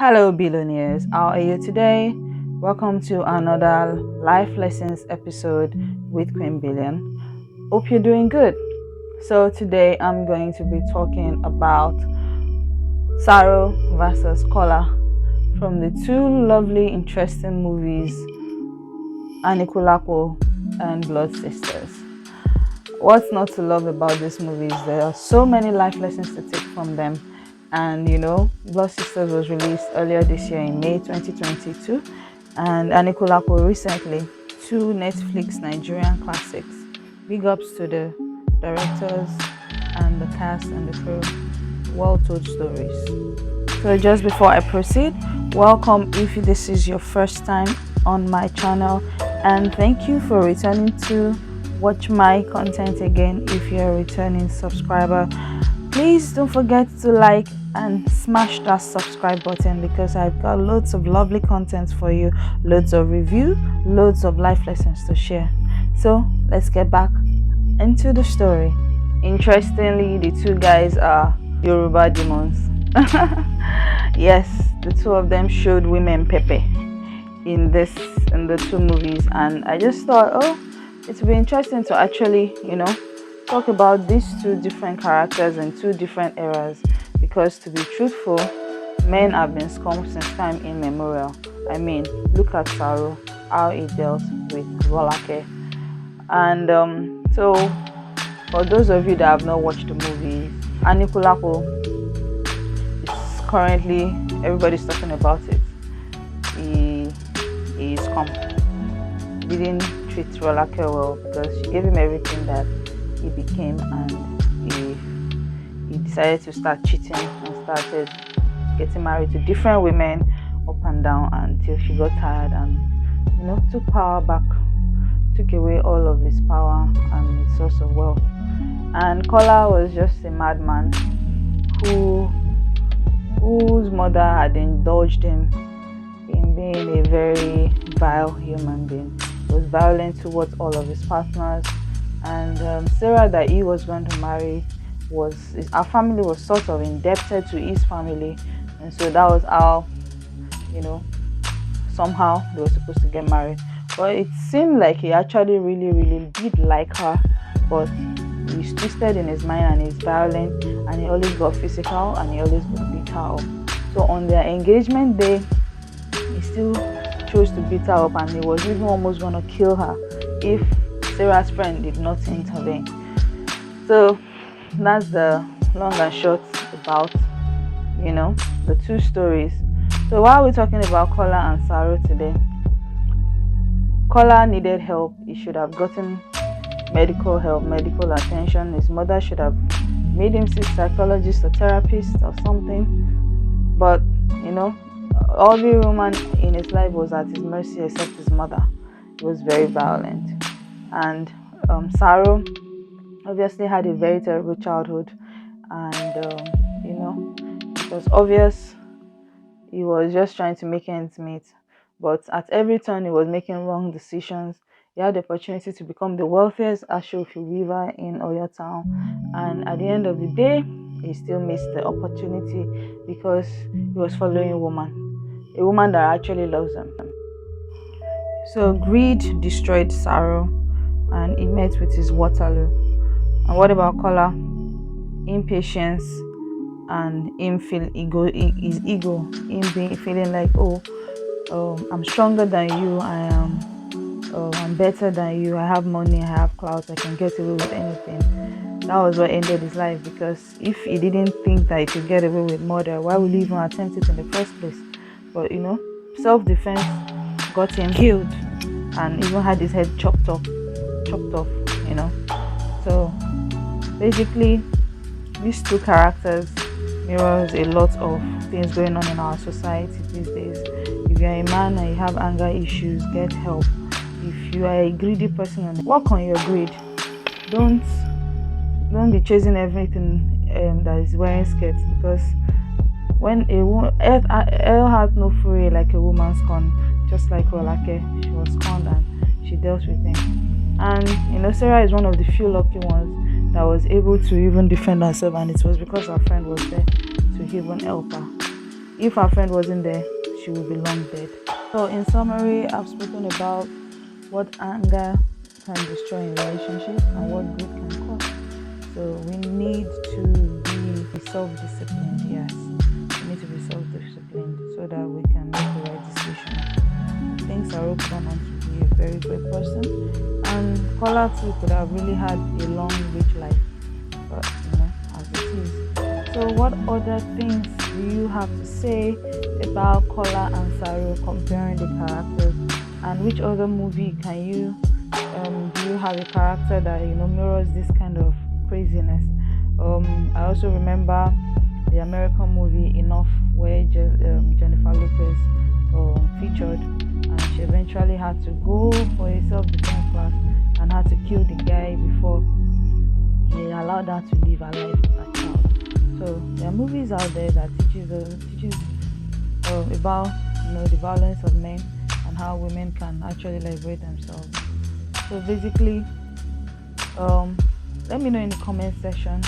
Hello, billionaires. How are you today? Welcome to another life lessons episode with Queen Billion. Hope you're doing good. So today I'm going to be talking about Saro versus Kola from the two lovely, interesting movies Anikulapo and Blood Sisters. What's not to love about these movies? There are so many life lessons to take from them. And Blood Sisters was released earlier this year in May 2022, and Anikulapo recently, two Netflix Nigerian classics. Big ups to the directors and the cast and the crew. Well told stories. So just before I proceed, welcome if this is your first time on my channel, and thank you for returning to watch my content again. If you're a returning subscriber, please don't forget to like and smash that subscribe button, because I've got loads of lovely content for you, loads of review, loads of life lessons to share. So let's get back into the story. Interestingly, the two guys are Yoruba demons. Yes, the two of them showed women pepe in the two movies, and I just thought, it would be interesting to actually talk about these two different characters in two different eras, because to be truthful, men have been scum since time immemorial. I mean, look at Saro, how he dealt with Rolake. And so for those of you that have not watched the movie, Anikulapo is currently, everybody's talking about it. He is scum. He didn't treat Rolake well because she gave him everything that he became, and he decided to start cheating and started getting married to different women up and down until she got tired and took power back, took away all of his power and his source of wealth. And Kola was just a madman whose mother had indulged him in being a very vile human being. He was violent towards all of his partners. And Sarah that he was going to marry, our family was sort of indebted to his family, and so that was how somehow they were supposed to get married. But it seemed like he actually really did like her, but he's twisted in his mind and he's violent, and he always got physical and he always beat her up. So on their engagement day, he still chose to beat her up, and he was even almost going to kill her if Sarah's friend did not intervene. So that's the long and short about the two stories. So why are we talking about Kola and Saro today? Kola needed help. He should have gotten medical help, medical attention. His mother should have made him see a psychologist or therapist or something. But every woman in his life was at his mercy except his mother. He was very violent. And Saro obviously had a very terrible childhood, and it was obvious he was just trying to make ends meet, but at every turn he was making wrong decisions. He had the opportunity to become the wealthiest Ashofi weaver in Oyo town, and at the end of the day he still missed the opportunity because he was following a woman that actually loves him. So greed destroyed Saro, and he met with his Waterloo. And what about Kola? Impatience and him feeling his ego, him feeling like, I'm stronger than you, I'm better than you, I have money, I have clout, I can get away with anything. That was what ended his life, because if he didn't think that he could get away with murder, why would he even attempt it in the first place? But self-defense got him killed, and even had his head chopped off. So basically, these two characters mirrors a lot of things going on in our society these days. If you're a man and you have anger issues, get help. If you are a greedy person, and work on your greed. Don't be chasing everything that is wearing skirts, because when hell has no fury like a woman's scorn. Just like Rolake, she was scorned and she dealt with him. And Sarah is one of the few lucky ones that was able to even defend herself, and it was because her friend was there to even help her. if her friend wasn't there, she would be long dead. So in summary, I've spoken about what anger can destroy in relationships and what good can cause. So we need to be self-disciplined. Yes, we need to be self-disciplined so that we can make the right decision. I think Saro turned out to be a very great person, and Kola too could have really had a long, rich life, but as it is. So, what other things do you have to say about Kola and Saro, comparing the characters, and which other movie can you do you have a character that mirrors this kind of craziness? I also remember the American movie Enough, where Jennifer Lopez featured, and she eventually had to go for a self-defense class and had to kill the guy before he allowed her to live her life with her child. So there are movies out there that teaches about the violence of men and how women can actually liberate themselves. So basically, let me know in the comment section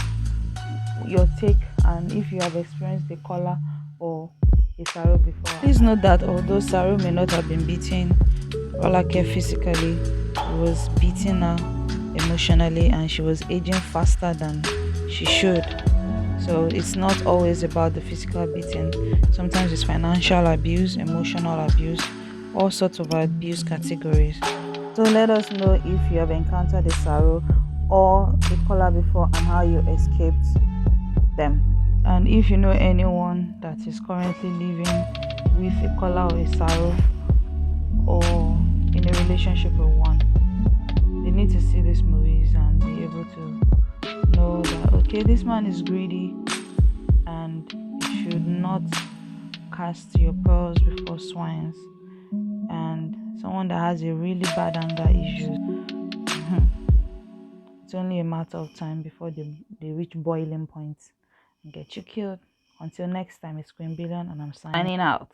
your take and if you have experienced a Kola or a Saro before. Please note that although Saro may not have been beating Rolake physically, he was beating her emotionally, and she was aging faster than she should. So it's not always about the physical beating. Sometimes it's financial abuse, emotional abuse, all sorts of abuse categories. So let us know if you have encountered a Saro or a Kola before and how you escaped them. And if you know anyone that is currently living with a Kola or a Saro, or in a relationship with one, they need to see these movies and be able to know that okay, this man is greedy and you should not cast your pearls before swines. And someone that has a really bad anger issues, it's only a matter of time before they reach boiling point and get you killed. Until next time, it's Queen Billion and I'm signing out.